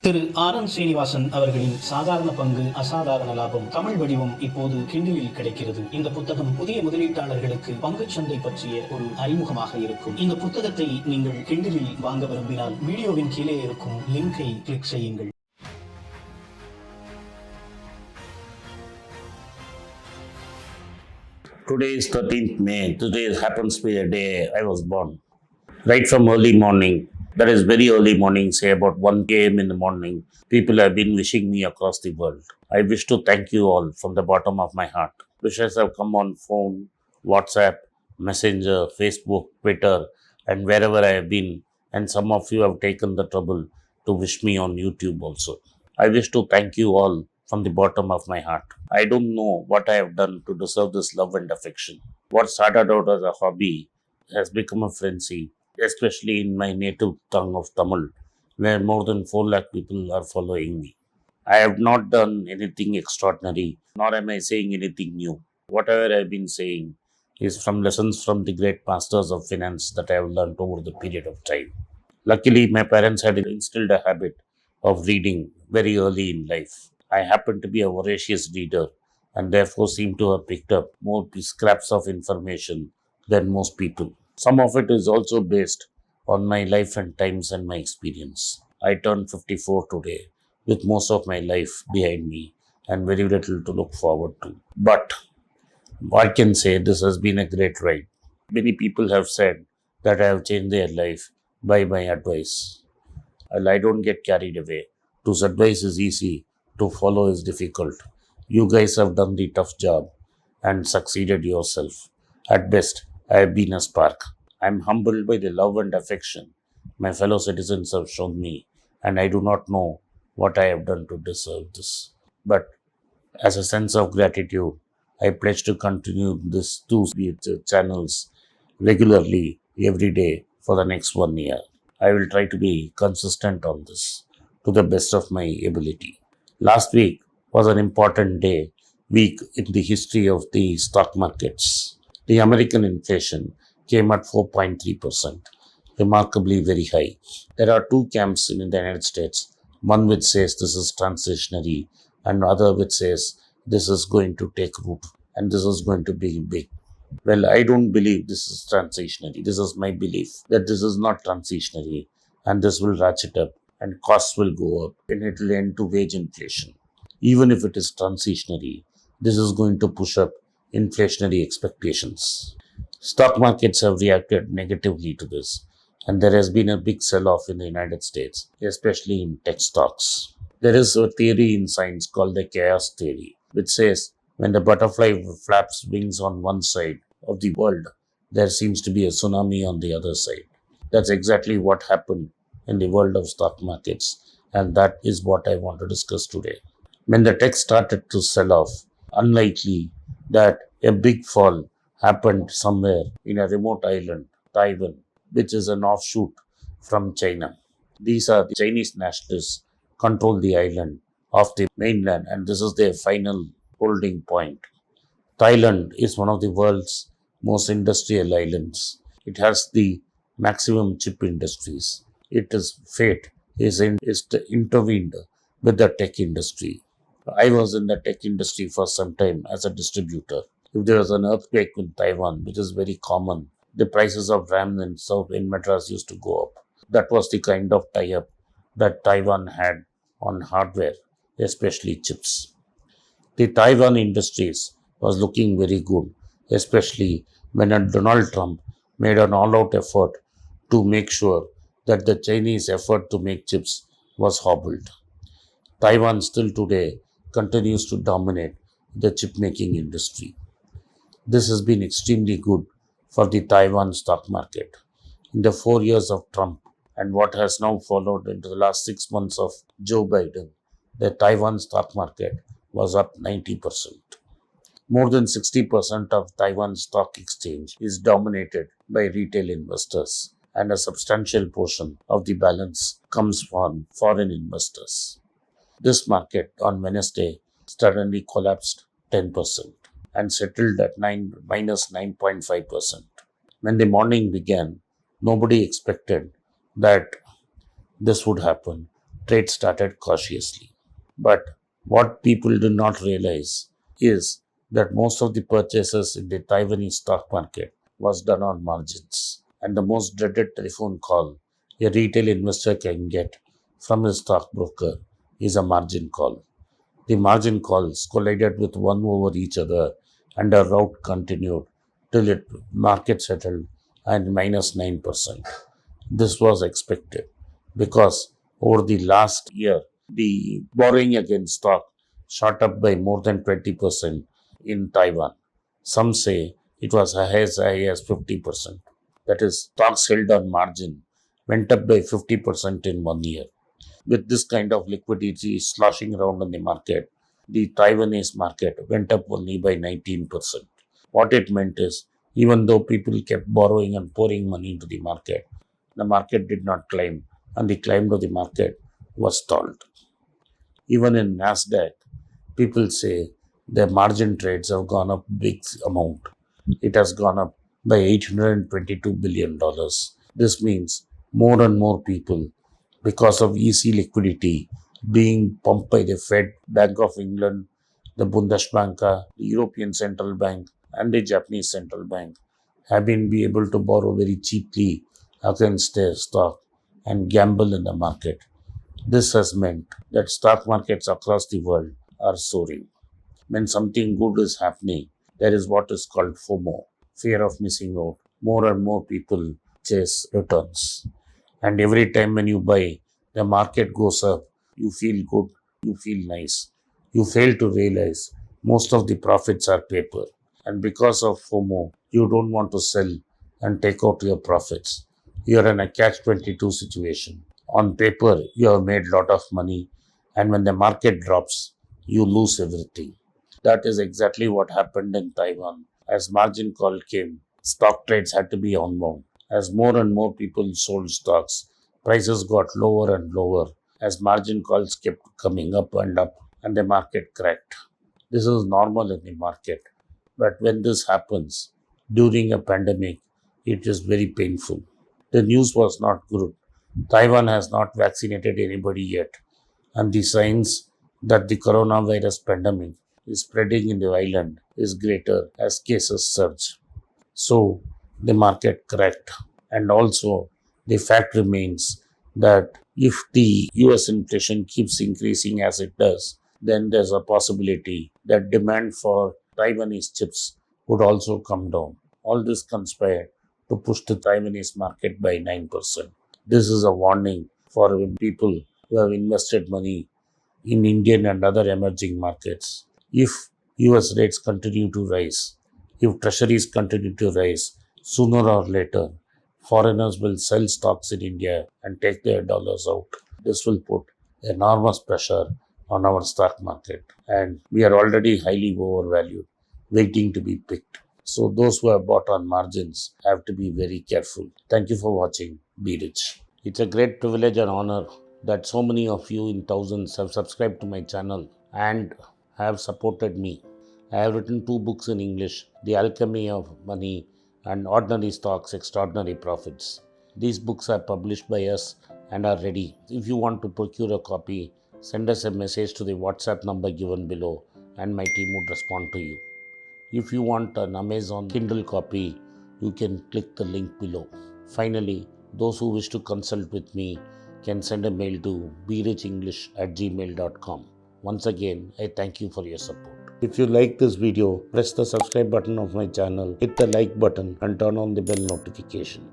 திரு ஆனந்த் ஸ்ரீனிவாசன் அவர்களின் சாதாரண பங்கு அசாதாரண லாபம் தமிழ் வடிவம் இப்போது கிண்டிலில் கிடைக்கிறது. இந்த புத்தகம் புதிய முதலீட்டாளர்களுக்கு பங்குச் சந்தை பற்றிய ஒரு அறிமுகமாக இருக்கும். இந்த புத்தகத்தை நீங்கள் கிண்டிலில் வாங்க விரும்பினால் வீடியோவின் கீழே இருக்கும் லிங்கை கிளிக் செய்யுங்கள். Today is 13th May. Today happens to be the day I was born. Right from early morning, that is very early morning, say about 1 a.m. in the morning, people have been wishing me across the world. I wish to thank you all from the bottom of my heart. Wishes have come on phone, WhatsApp, Messenger, Facebook, Twitter, and wherever I have been, and some of you have taken the trouble to wish me on YouTube also. I wish to thank you all from the bottom of my heart. I don't know what I have done to deserve this love and affection. What started out as a hobby has become a frenzy, especially in my native tongue of Tamil, where more than 4 lakh people are following me. I have not done anything extraordinary, nor am I saying anything new. Whatever I have been saying is from lessons from the great masters of finance that I have learned over the period of time. Luckily, my parents had instilled a habit of reading very early in life. I happen to be a voracious reader and therefore seem to have picked up more scraps of information than most people. Some of it is also based on my life and times and my experience. I turned 54 today with most of my life behind me and very little to look forward to. But I can say this has been a great ride. Many people have said that I have changed their life by my advice. Well, I don't get carried away. To advise is easy, to follow is difficult. You guys have done the tough job and succeeded yourself. At best, I have been a spark. I am humbled by the love and affection my fellow citizens have shown me, and I do not know what I have done to deserve this. But as a sense of gratitude, I pledge to continue these two channels regularly every day for the next 1 year. I will try to be consistent on this to the best of my ability. Last week was an important week in the history of the stock markets. The American inflation came at 4.3%, remarkably very high. There are two camps in the United States, one which says this is transitionary and other which says this is going to take root and this is going to be big. Well, I don't believe this is transitionary. This is my belief that this is not transitionary and this will ratchet up and costs will go up and it will end to wage inflation. Even if it is transitionary, this is going to push up inflationary expectations. Stock markets have reacted negatively to this, and there has been a big sell-off in the United States, especially in tech stocks. There is a theory in science called the chaos theory, which says when the butterfly flaps wings on one side of the world, there seems to be a tsunami on the other side. That's exactly what happened in the world of stock markets, and that is what I want to discuss today. When the tech started to sell off, unlikely that a big fall happened somewhere in a remote island, Taiwan, which is an offshoot from China. These are the Chinese nationalists control the island of the mainland, and this is their final holding point. Thailand is one of the world's most industrial islands. It has the maximum chip industries. Its fate is intervened with the tech industry. I was in the tech industry for some time as a distributor. If there was an earthquake in Taiwan, which is very common, the prices of RAM in Madras used to go up. That was the kind of tie-up that Taiwan had on hardware, especially chips. The Taiwan industries was looking very good, especially when Donald Trump made an all-out effort to make sure that the Chinese effort to make chips was hobbled. Taiwan still today continues to dominate the chip-making industry. This has been extremely good for the Taiwan stock market. In the 4 years of Trump and what has now followed into the last 6 months of Joe Biden, the Taiwan stock market was up 90%. More than 60% of Taiwan's stock exchange is dominated by retail investors, and a substantial portion of the balance comes from foreign investors. This market on Wednesday suddenly collapsed 10% and settled at minus 9.5%. When the morning began, nobody expected that this would happen. trade started cautiously. But what people do not realize is that most of the purchases in the Taiwanese stock market was done on margins. And the most dreaded telephone call a retail investor can get from his stockbroker is a margin call. The margin calls collided with one over each other and the rout continued till it market settled at minus 9%. This was expected because over the last year, the borrowing against stock shot up by more than 20% in Taiwan. Some say it was as high as 50%. That is, stocks held on margin went up by 50% in 1 year. With this kind of liquidity sloshing around in the market, the Taiwanese market went up only by 19%. What it meant is, even though people kept borrowing and pouring money into the market did not climb, and the climb to the market was stalled. Even in Nasdaq, people say their margin trades have gone up big amount. It has gone up by $822 billion. This means more and more people, because of easy liquidity being pumped by the Fed, Bank of England, the Bundesbank, the European Central Bank, and the Japanese Central Bank, have been be able to borrow very cheaply against their stock and gamble in the market. This has meant that stock markets across the world are soaring. When something good is happening, there is what is called FOMO, fear of missing out. More and more people chase returns. And every time when you buy, the market goes up, you feel good, you feel nice. You fail to realize most of the profits are paper. And because of FOMO, you don't want to sell and take out your profits. You're in a catch-22 situation. On paper, you have made lot of money, and when the market drops, you lose everything. That is exactly what happened in Taiwan. As margin call came, stock trades had to be unwound. As more and more people sold stocks, prices got lower and lower as margin calls kept coming up, and the market cracked. This is normal in the market. But when this happens during a pandemic, it is very painful. The news was not good. Taiwan has not vaccinated anybody yet, and the signs that the coronavirus pandemic is spreading in the island is greater as cases surge. So the market cracked. And also, the fact remains that if the US inflation keeps increasing as it does, then there's a possibility that demand for Taiwanese chips would also come down. All this conspired to push the Taiwanese market by 9%. This is a warning for people who have invested money in Indian and other emerging markets. If US rates continue to rise, if treasuries continue to rise, sooner or later, foreigners will sell stocks in India and take their dollars out. This will put enormous pressure on our stock market, and we are already highly overvalued, waiting to be picked. So those who have bought on margins have to be very careful. Thank you for watching. Be rich. It's a great privilege and honor that so many of you in thousands have subscribed to my channel and have supported me. I have written 2 books in English, The Alchemy of Money and Ordinary Stocks, Extraordinary Profits. These books are published by us and are ready. If you want to procure a copy, send us a message to the WhatsApp number given below and my team would respond to you. If you want an Amazon Kindle copy, you can click the link below. Finally, those who wish to consult with me can send a mail to berichenglish@gmail.com. Once again, I thank you for your support. If you like this video, press the subscribe button of my channel, hit the like button and turn on the bell notification.